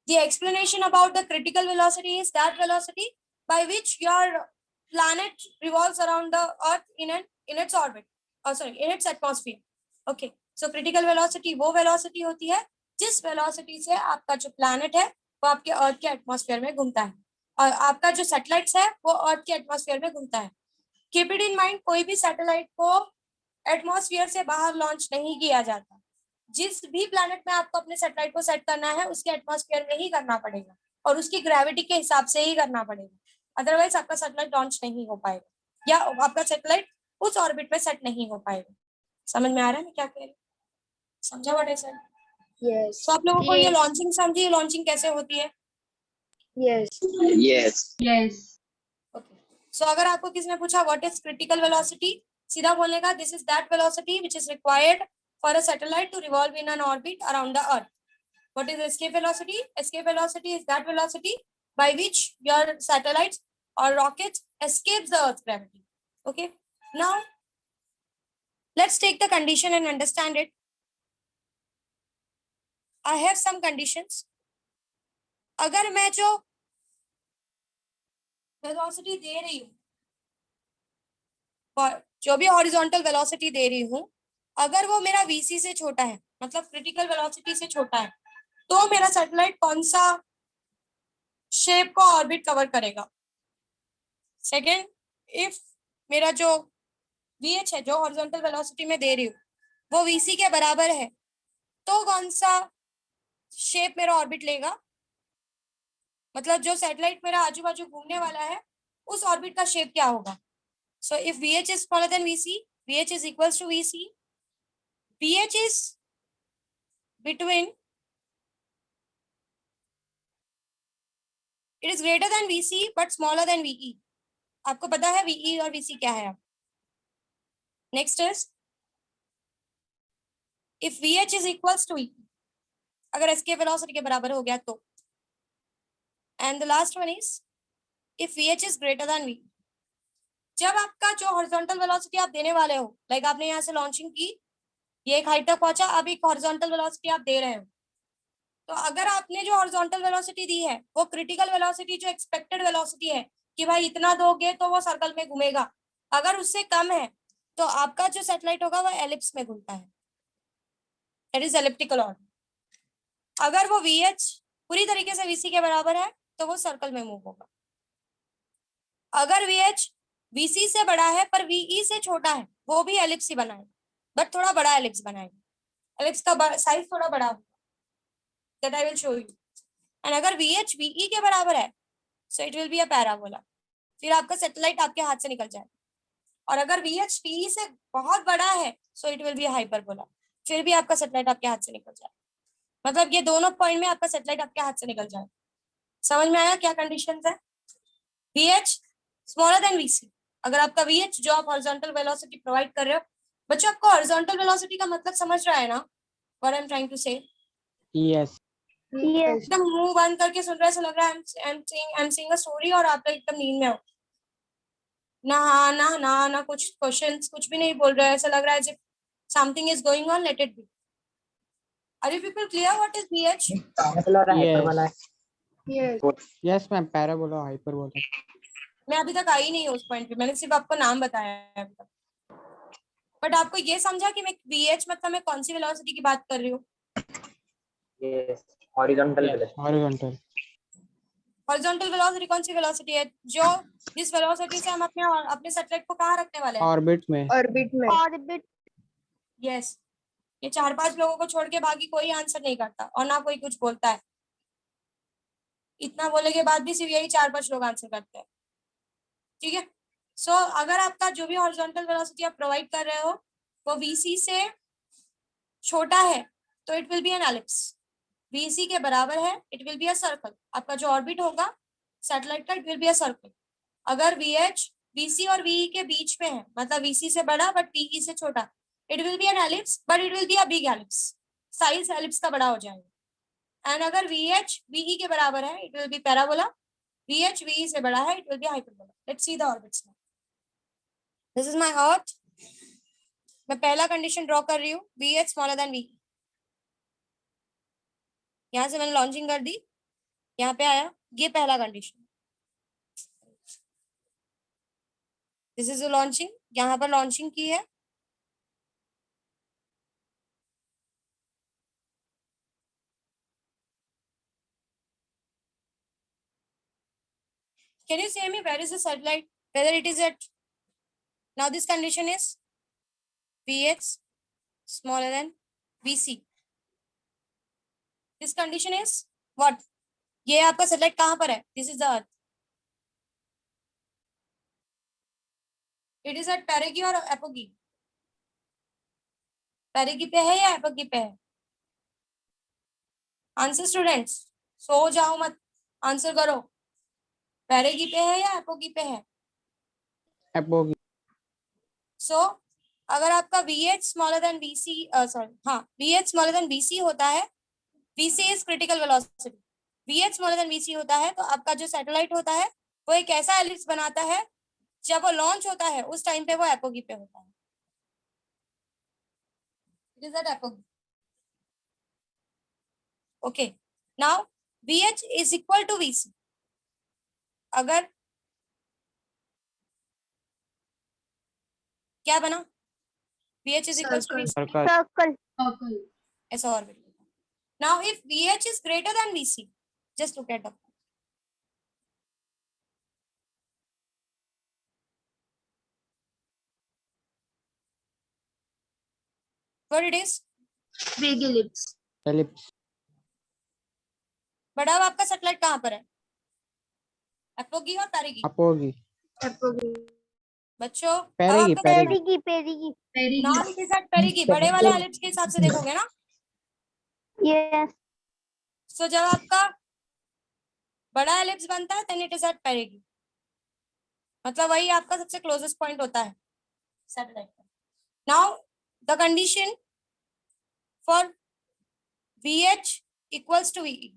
the explanation about the critical velocity is that velocity by which your planet revolves around the earth in its orbit, in its atmosphere. Okay, so critical velocity वो velocity होती है जिस velocity से आपका जो planet है वो आपके अर्थ के एटमॉस्फेयर में घूमता है, और आपका जो सैटेलाइट्स है वो अर्थ के एटमॉस्फेयर में घूमता है. कीप इट इन माइंड, कोई भी सैटेलाइट को एटमॉस्फेयर से बाहर लॉन्च नहीं किया जाता. जिस भी प्लैनेट में आपको अपने सैटेलाइट को सेट करना है उसके एटमॉस्फेयर में ही करना पड़ेगा और उसकी ग्रेविटी के हिसाब से ही करना पड़ेगा. अदरवाइज आपका सैटेलाइट लॉन्च नहीं हो पाएगा, या आपका सैटेलाइट उस ऑर्बिट में सेट नहीं हो पाएगा। समझ में आ रहा है मैं क्या कह रही हूँ? समझा व्हाट आई सेड? Yes. तो आप लोगों को ये Yes. लॉन्चिंग समझिए, लॉन्चिंग कैसे होती है? Yes. Yes. Yes. ओके, सो अगर आपको किसी ने पूछा व्हाट इज क्रिटिकल वेलोसिटी, सीधा बोलने का this is that velocity which is required for a satellite to revolve in an orbit around the earth. What is escape velocity? Escape velocity is that velocity by which your satellites or rockets escapes the Earth's gravity. Okay. Now, let's take the condition and understand it. I have some conditions. अगर मैं जो velocity दे रही हूँ, जो भी horizontal velocity दे रही हूँ, अगर वो मेरा VC से छोटा है, मतलब क्रिटिकल वेलोसिटी से छोटा है, तो मेरा सैटेलाइट कौन सा शेप को ऑर्बिट कवर करेगा? सेकेंड, इफ मेरा जो VH है, जो हॉरिजॉन्टल वेलोसिटी में दे रही हूँ, वो VC के बराबर है, तो कौन सा शेप मेरा ऑर्बिट लेगा? मतलब जो सैटेलाइट मेरा आजू बाजू घूमने वाला है, उस ऑर्बिट का शेप क्या होगा? So if VH is smaller than VC, VH is equals to VC, VH is between, it is greater than VC but smaller than VE. आपको पता है VE और VC क्या है? Next is if VH is equals to E, अगर escape velocity के बराबर हो गया तो. And the last one is if VH is greater than V. जब आपका जो हॉरिजॉन्टल वेलोसिटी आप देने वाले हो, लाइक आपने यहाँ से लॉन्चिंग की, ये एक हाइट तक पहुंचा, अब एक हॉरिजॉन्टल वेलोसिटी आप दे रहे हो, तो अगर आपने जो हॉरिजॉन्टल वेलोसिटी दी है वो क्रिटिकल वेलोसिटी, जो एक्सपेक्टेड वेलोसिटी है कि भाई इतना दोगे तो वो सर्कल में घूमेगा, अगर उससे कम है तो आपका जो सैटेलाइट होगा वो एलिप्स में घूमता है, दैट इज एलिप्टिकल ऑर्बिट. अगर वो VH पूरी तरीके से VC के बराबर है तो वो सर्कल में मूव होगा. अगर VH VC से बड़ा है पर VE से छोटा है, वो भी एलिप्स ही बनाए, बट थोड़ा बड़ा एलिप्स बनाएगा, एलिप्स का साइज थोड़ा बड़ा होगा, that I will show you. And अगर VH VE के बराबर है, so it will be a parabola, फिर आपका सैटेलाइट आपके हाथ से निकल जाएगा. और अगर VH VE से बहुत बड़ा है, so it will be hyperbola, फिर भी आपका सैटेलाइट आपके हाथ से निकल जाएगा. मतलब ये दोनों पॉइंट में आपका सैटेलाइट आपके हाथ से निकल जाएगा. समझ में आया क्या कंडीशंस है? VH smaller than VC. अगर आपका VH जो आप हॉरिजॉन्टल वेलोसिटी प्रोवाइड कर रहे हो, बच्चों आपको हॉरिजॉन्टल वेलोसिटी का मतलब समझ रहा है ना? What I am trying to say? Yes. Yes. एकदम मुंह बंद करके सुन रहे हैं, ऐसा लग रहा है I am saying a story और आप एकदम नींद में हो. ना हाँ ना ना ना कुछ क्वेश्चंस कुछ भी नहीं बोल रहे हैं, ऐसा लग रहा है something is going on, let it be. Are you people clear what is VH? Parabola और Yes. हाइपरबोला है. Yes. Yes, ma'am. Parabola, hyperbola. मैं अभी तक आई नहीं हूँ उस पॉइंट पे, मैंने सिर्फ आपको नाम बताया है अभी तक. बट आपको ये समझा कि मैं VH मतलब मैं कौन सी वेलोसिटी की बात कर रही हूँ? Yes. Horizontal Yes. Velocity. Horizontal. Horizontal velocity कौन सी वेलोसिटी है? जो जिस वेलोसिटी से हम अपने सैटेलाइट को कहाँ रखने वाले हैं? Orbit में. Orbit में. Orbit. यस. ये 4-5 लोगों को छोड़ के बाकी कोई आंसर नहीं करता और ना कोई कुछ बोलता है. इतना बोलने के बाद भी सिर्फ यही 4-5 लोग आंसर करते हैं. ठीक है. सो अगर आपका जो भी हॉरिजॉन्टल वेलोसिटी आप प्रोवाइड कर रहे हो वो VC से छोटा है तो it will B an ellipse. VC के बराबर है it will be a circle. आपका जो ऑर्बिट होगा सैटेलाइट का, it will be a circle. अगर VH VC और VE के बीच में है, मतलब VC से बड़ा बट VE से छोटा, it will B an ellipse but it will be a big ellipse. Size ellipse का बड़ा हो जाएगा. एंड अगर VH VE के बराबर है, it will be parabola. VH VE से बड़ा है, it will be hyperbola. Let's see the orbits now. This is my earth. मैं पहला कंडीशन ड्रॉ कर रही हूँ, VH स्मॉलर देन VE. यहाँ से मैंने लॉन्चिंग कर दी, यहाँ पे आया, ये पहला कंडीशन. दिस इज लॉन्चिंग, यहाँ पर लॉन्चिंग की है. Can you say me where is the satellite? Whether it is at, now this condition is VH smaller than VC. This condition is what? ये आपका सैटेलाइट कहाँ पर है? This is the Earth. It is at perigee और apogee? Perigee पे है या apogee पे है? आंसर स्टूडेंट्स, सो जाओ मत, आंसर करो। पेरिगी पे है या एपोगी पे है? एपोगी। सो अगर आपका VH smaller than VC, sorry हाँ, VH स्मॉलर देन VC होता है, VC is critical velocity, VH smaller than VC होता है, तो आपका जो सैटेलाइट होता है वो एक ऐसा एलिप्स बनाता है, जब वो लॉन्च होता है उस टाइम पे वो एपोगी पे होता है। It is at apogee. Okay, now VH is equal to VC। अगर क्या बना? VH is equals to Circle. VC. Circle. Circle. Circle. ऐसा orbit. Now if VH is greater than VC, just look at the what it is. Big ellipse. Ellipse. बड़ा अब आपका satellite कहाँ पर है? एपोगी और पेरिगी? अपोगी। Apogee. बच्चों अब पेरिगी आपका perigee. Perigi. Perigee. Now it is at perigee, बड़े वाले एलिप्स के हिसाब से देखोगे ना। Yes. सो जब आपका बड़ा एलिप्स बनता है then it is at perigee, मतलब वही आपका सबसे क्लोजेस्ट पॉइंट होता है सैटेलाइट का। Now the condition for VH equals to VE,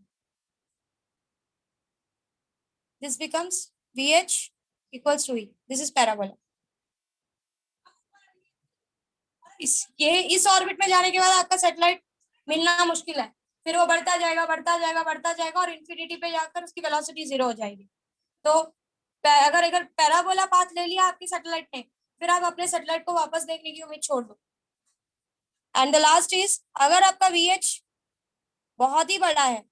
this becomes VH equals to VE, this is parabola। इस ऑर्बिट में जाने के बाद आपका सैटेलाइट मिलना मुश्किल है, फिर वो बढ़ता जाएगा बढ़ता जाएगा बढ़ता जाएगा और इन्फिनिटी पे जाकर उसकी वेलोसिटी 0 हो जाएगी। तो अगर अगर पैराबोला पाथ ले लिया आपकी सैटेलाइट ने, फिर आप अपने सैटेलाइट को वापस देखने की उम्मीद छोड़ दो। एंड द लास्ट इज, अगर आपका VH बहुत ही बड़ा है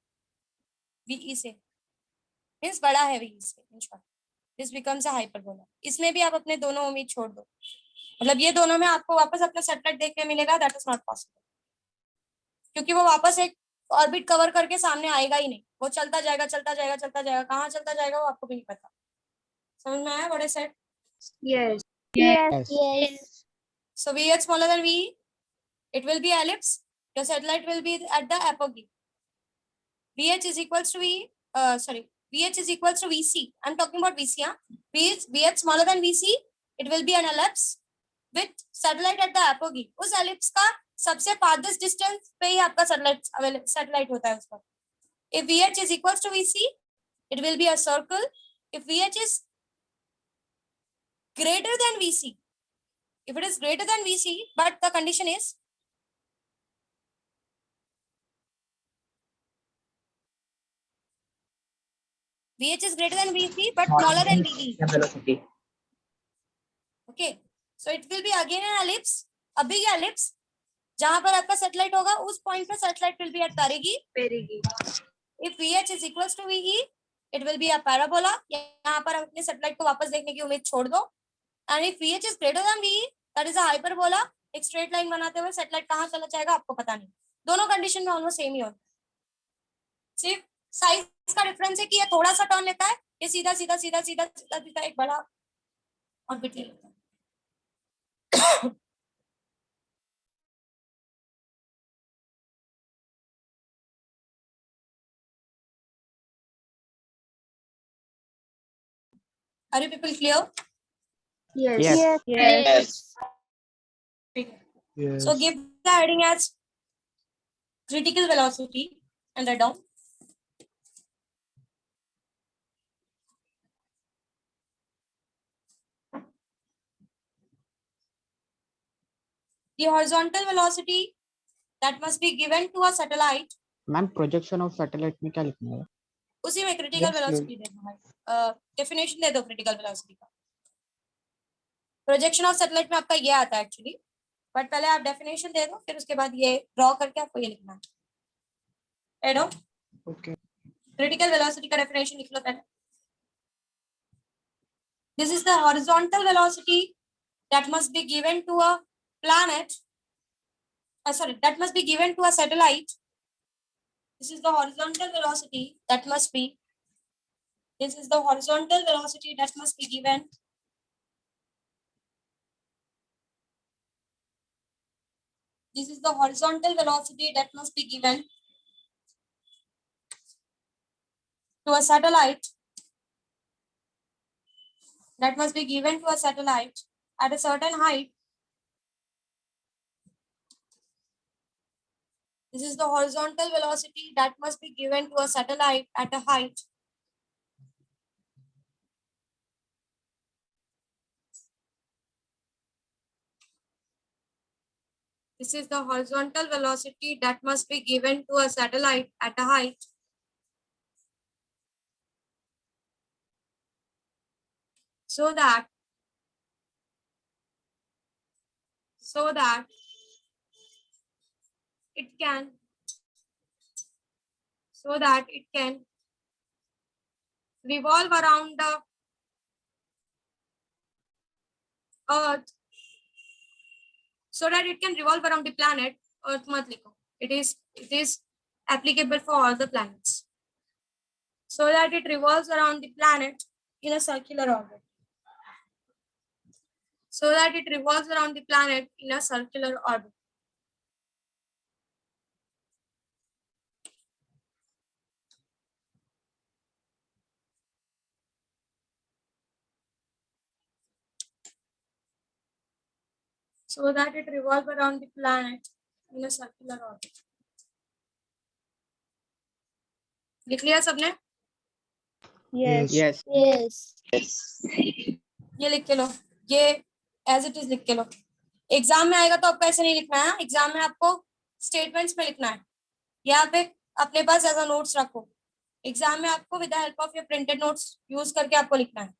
VE से, मींस बड़ा है VE से, in short this becomes a hyperbola. इसमें भी आप अपने दोनों उम्मीद छोड़ दो, मतलब ये दोनों में आपको वापस अपना सैटेलाइट देखने मिलेगा, दैट इज नॉट पॉसिबल, क्योंकि वो वापस एक ऑर्बिट कवर करके सामने आएगा ही नहीं, वो चलता जाएगा चलता जाएगा चलता जाएगा, कहाँ चलता जाएगा वो आपको भी नहीं पता। समझ में आया what I said? Yes. Yes. Yes. So VH smaller than VE, it will be ellipse, your satellite will be at the apogee। VH is equals to VE, VH is equals to VC, I'm talking about VC, VH smaller than VC, it will be an ellipse with satellite at the apogee। उस ellipse का सबसे farthest distance पे ही आपका satellite होता है उस पर। If VH is equals to VC, it will be a circle। If VH is greater than VC, if it is greater than VC, but the condition is VH is greater than VC but smaller than VE। velocity। Okay, so it will be again an ellipse, a big ellipse, जहां पर आपका satellite होगा उस point पे satellite will be at perigee। Perigee. If VH is equals to VE, it will be a parabola। यहाँ पर अपने satellite को वापस देखने की उम्मीद छोड़ दो। And if VH is greater than VE, that is a hyperbola। एक स्ट्रेट लाइन बनाते हुए सैटेलाइट कहाँ चला जाएगा आपको पता नहीं। दोनों कंडीशन में ऑलमोस्ट सेम ही होता है, सिर्फ साइज का डिफरेंस है कि ये थोड़ा सा टर्न लेता है, ये सीधा सीधा सीधा सीधा सीधा सीधा एक बड़ा ऑर्बिट ले लेता है। Are you people clear? Yes. Yes. Yes. Yes. So give the heading as critical velocity and write down. The horizontal velocity that must be given to a satellite, ma'am projection of satellite में क्या लिखना है? उसी में critical Yes, velocity दे दो भाई, definition दे दो critical velocity का। प्रोजेक्शन ऑफ सैटेलाइट में आपका ये आता है एक्चुअली, बट पहले आप डेफिनेशन दे दो, फिर उसके बाद ये ड्रॉ करके आपको ये लिखना है। एडो ओके। क्रिटिकल वेलोसिटी का डेफिनेशन लिख लो पहले। This is the horizontal velocity that must be given to a planet, that must be given to a satellite. This is the horizontal velocity that must be, this is the horizontal velocity that must be given This is the horizontal velocity that must be given to a satellite. That must be given to a satellite at a certain height. This is the horizontal velocity that must be given to a satellite at a height This is the horizontal velocity that must be given to a satellite at a height so that it can revolve around the earth planet earth mat likho. It is applicable for all the planets so that it revolves around the planet in a circular orbit लिख लिया सबने Yes. Yes. Yes. ये लिख के लो ये as it is लिख के लो exam में आएगा तो आपको ऐसे नहीं लिखना है एग्जाम में आपको स्टेटमेंट्स में लिखना है या पे अपने पास एज अ नोट्स रखो एग्जाम में आपको with the help of your printed notes use करके आपको लिखना है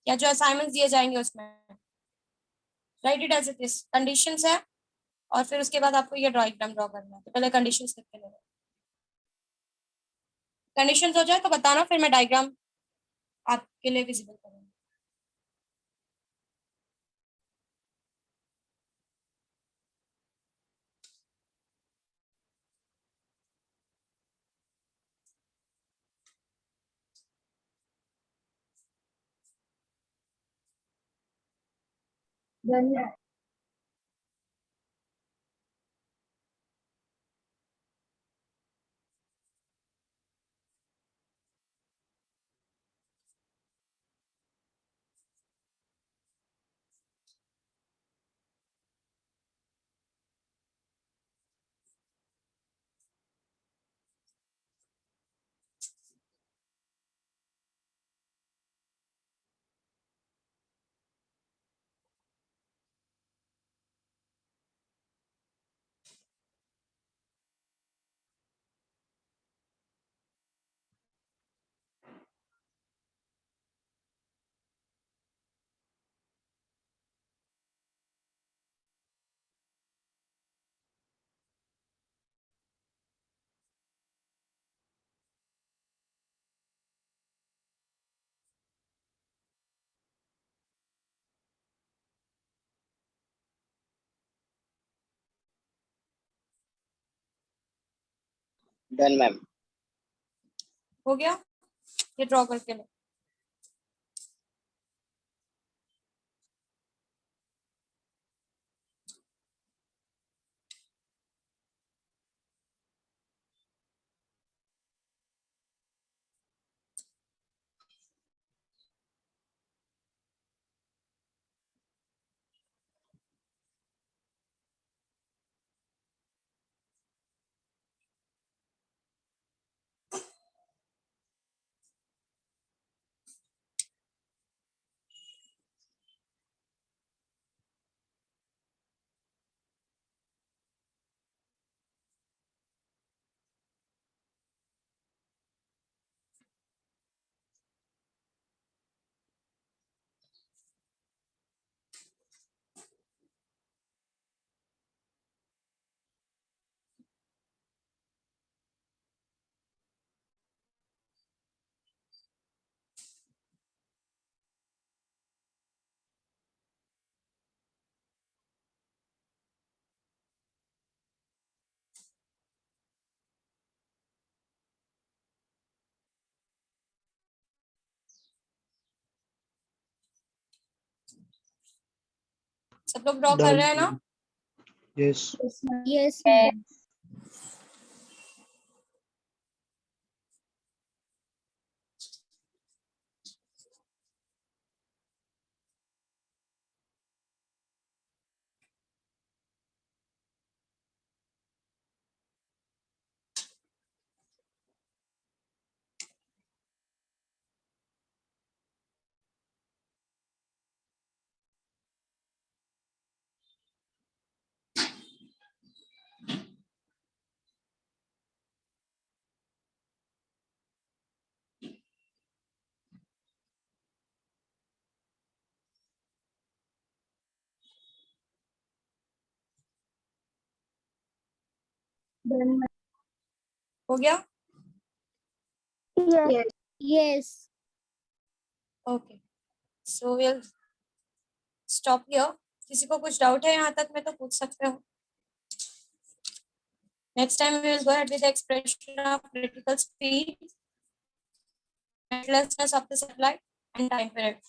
या जो असाइनमेंट्स दिए जाएंगे उसमें right it as it is conditions है और फिर उसके बाद आपको ये डायग्राम ड्रॉ करना है तो पहले कंडीशंस लिख के ले कंडीशंस हो जाए तो बताना फिर मैं डायग्राम आपके लिए विजिबल करूंगी Done. Done, ma'am. हो गया ये ड्रॉ करके लो सब लोग ड्रॉ कर रहे हैं ना? Yes. Yes, ma'am. Done, ma'am. हो गया? Yes. Yes. Okay, so will stop here. किसी को कुछ डाउट है यहाँ तक में तो पूछ सकते हो. Next time we will go ahead with the expression of critical speed, relevance of the satellite and time period.